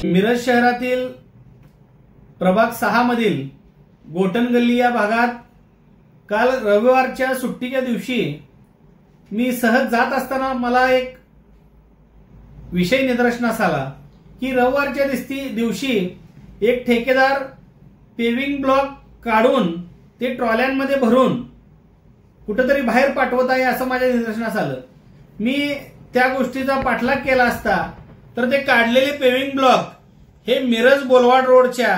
मिरज शहरातील प्रभाग 6 मधील गोटन गल्ली या भागात काल रविवारच्या सुट्टीच्या दिवशी मी सहज जात असताना मला एक विषय निदर्शनास आला की रविवारच्या दिवशी एक ठेकेदार पेविंग ब्लॉक काढून ते ट्रॉल्यांमध्ये भरून कुठेतरी बाहेर पाठवत आहे असं माझ्या निदर्शनास आलं। मी त्या गोष्टीचा पाठलाग केला असता तर ते काढलेले पेविंग ब्लॉक हे मिरज बोलवाड रोडच्या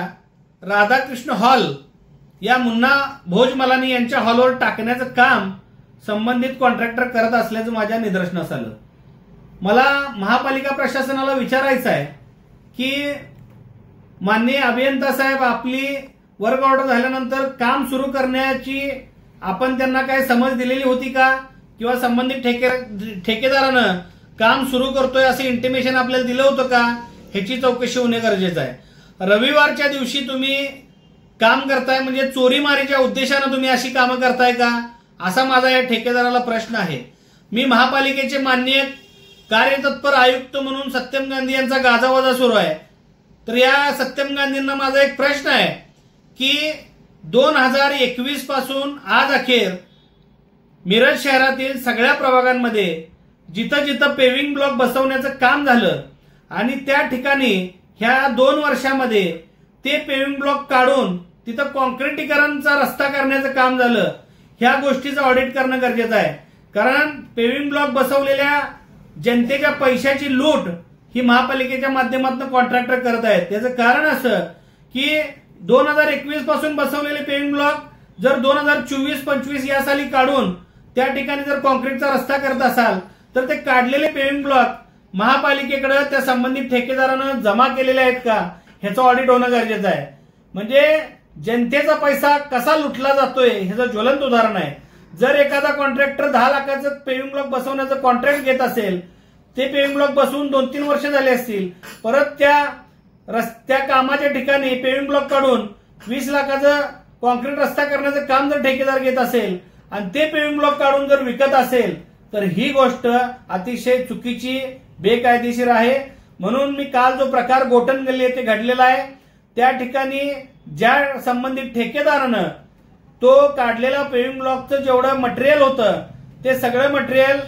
राधाकृष्ण हॉल या मुन्ना भोज मलानी यांच्या हॉलवर टाकण्याचं काम संबंधित कॉन्ट्रॅक्टर करत असल्याचं माझ्या निदर्शनास आलं। मला महापालिका प्रशासनाला विचारायचं आहे की माननीय अभियंता साहेब, आपली वर्क ऑर्डर झाल्यानंतर काम सुरू करण्याची आपण त्यांना काय समज दिलेली होती का, किंवा संबंधित ठेकेदारानं काम सुरू करतोय असं इंटिमेशन आपल्याला दिलं होतं का, ह्याची चौकशी होणे गरजेचं आहे। रविवारच्या दिवशी तुम्ही काम करताय म्हणजे चोरीमारीच्या उद्देशानं तुम्ही अशी कामं करताय का, असा माझा या ठेकेदाराला प्रश्न आहे। मी महापालिकेचे माननीय कार्यतत्पर आयुक्त म्हणून सत्यम गांधी यांचा गाजावाजा सुरू आहे, तर या सत्यम गांधींना माझा एक प्रश्न आहे की 2021 पासून आज अखेर मिरज शहरातील सगळ्या प्रभागांमध्ये जिथं जिथं पेविंग ब्लॉक बसवण्याचं काम झालं आणि त्या ठिकाणी ह्या 2 वर्षामध्ये ते पेविंग ब्लॉक काढून तिथं कॉन्क्रिटीकरणचा रस्ता करण्याचं काम झालं, ह्या गोष्टीचं ऑडिट करणं गरजेचं आहे। कारण पेविंग ब्लॉक बसवलेल्या जनतेच्या पैशाची लूट ही महापालिकेच्या माध्यमातून कॉन्ट्रॅक्टर करत आहेत। त्याचं कारण असं की 2021 पासून बसवलेले पेविंग ब्लॉक जर 2024-25 या साली काढून त्या ठिकाणी जर कॉन्क्रीटचा रस्ता करत असाल तर ते काढलेले पेविंग ब्लॉक महापालिकेकडे त्या संबंधित ठेकेदारानं जमा केलेले आहेत का, ह्याचं ऑडिट होणं गरजेचं आहे। म्हणजे जनतेचा पैसा कसा लुटला जातोय ह्याचं ज्वलंत उदाहरण आहे। जर एखादा कॉन्ट्रॅक्टर 10 लाखाचं पेविंग ब्लॉक बसवण्याचं कॉन्ट्रॅक्ट घेत असेल, ते पेविंग ब्लॉक बसवून 2-3 वर्ष झाले असतील, परत त्या कामाच्या ठिकाणी पेविंग ब्लॉक काढून 20 लाखाचं कॉन्क्रीट रस्ता करण्याचं काम जर ठेकेदार घेत असेल आणि ते पेविंग ब्लॉक काढून जर विकत असेल तर ही गोष्ट अतिशय चुकीची, बेकायदेशीर आहे। म्हणून मी काल जो प्रकार गोटन गल्ली येथे घडलेला आहे त्या ठिकाणी ज्या संबंधित ठेकेदारानं तो काढलेला पेविंग ब्लॉकचं जेवढं मटेरियल होतं ते सगळं मटेरियल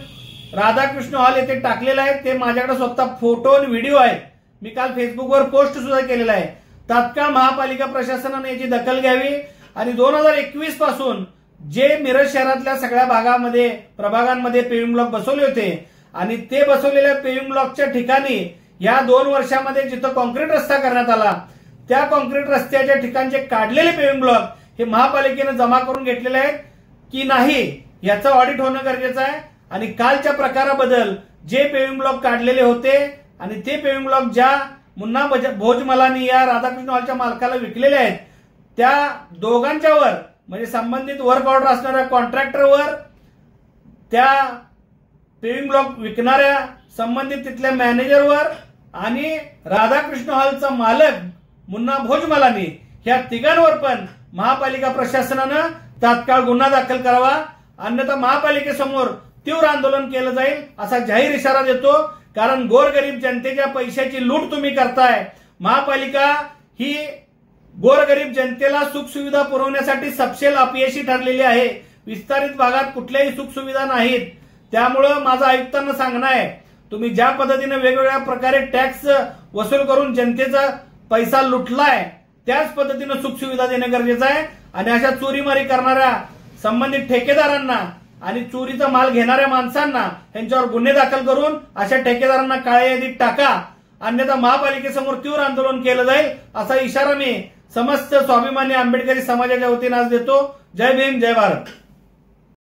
राधाकृष्ण हॉल येथे टाकलेलं आहे। ते माझ्याकडे स्वतः फोटो आणि व्हिडिओ आहेत, मी काल फेसबुकवर पोस्ट सुद्धा केलेला आहे। तात्काळ महापालिका प्रशासनाने याची दखल घ्यावी आणि 2021 पासून जे मिरज शहरातल्या सगळ्या भागामध्ये प्रभागांमध्ये पेविंग ब्लॉक बसवले होते आणि ते बसवलेल्या पेविंग ब्लॉकच्या ठिकाणी या 2 वर्षामध्ये जिथं कॉन्क्रीट रस्ता करण्यात आला त्या कॉन्क्रीट रस्त्याच्या ठिकाणचे काढलेले पेविंग ब्लॉक हे महापालिकेने जमा करून घेतलेले आहेत की नाही याचं ऑडिट होणं गरजेचं आहे। आणि कालच्या प्रकाराबद्दल जे पेविंग ब्लॉक काढलेले होते आणि ते पेविंग ब्लॉक ज्या मुन्ना भोज मलानी या राधाकृष्ण हॉलच्या मालकाला विकलेले आहेत त्या दोघांच्यावर म्हणजे संबंधित वर्क ऑर्डर असणाऱ्या कॉन्ट्रॅक्टरवर, त्या पेविंग ब्लॉक विकणाऱ्या संबंधित तिथल्या मॅनेजरवर आणि राधाकृष्ण हॉलचा मालक मुन्ना भोज मलानी ह्या तिघांवर पण महापालिका प्रशासनानं तात्काळ गुन्हा दाखल करावा, अन्यथा महापालिकेसमोर तीव्र आंदोलन केलं जाईल असा जाहीर इशारा देतो। कारण गोरगरीब जनतेच्या पैशाची लूट तुम्ही करताय। महापालिका ही गोरगरीब जनतेला सुखसुविधा पुरवण्यासाठी सपशेल अपयशी ठरलेली आहे। विस्तारित भागात कुठल्याही सुखसुविधा नाहीत। त्यामुळं माझं आयुक्तांना सांगणं आहे, तुम्ही ज्या पद्धतीने वेगवेगळ्या प्रकारे टॅक्स वसूल करून जनतेचा पैसा लुटलाय त्याच पद्धतीने सुखसुविधा देणं गरजेचं आहे। आणि अशा चोरीमारी करणाऱ्या संबंधित ठेकेदारांना आणि चोरीचा माल घेणाऱ्या माणसांना यांच्यावर गुन्हे दाखल करून अशा ठेकेदारांना काळ्या यादीत टाका, अन्यथा महापालिकेसमोर तीव्र आंदोलन केलं जाईल असा इशारा मी समस्त स्वाभिमानी आंबेडकरी समाजाच्या वतीने आज देतो। जय भीम, जय भारत।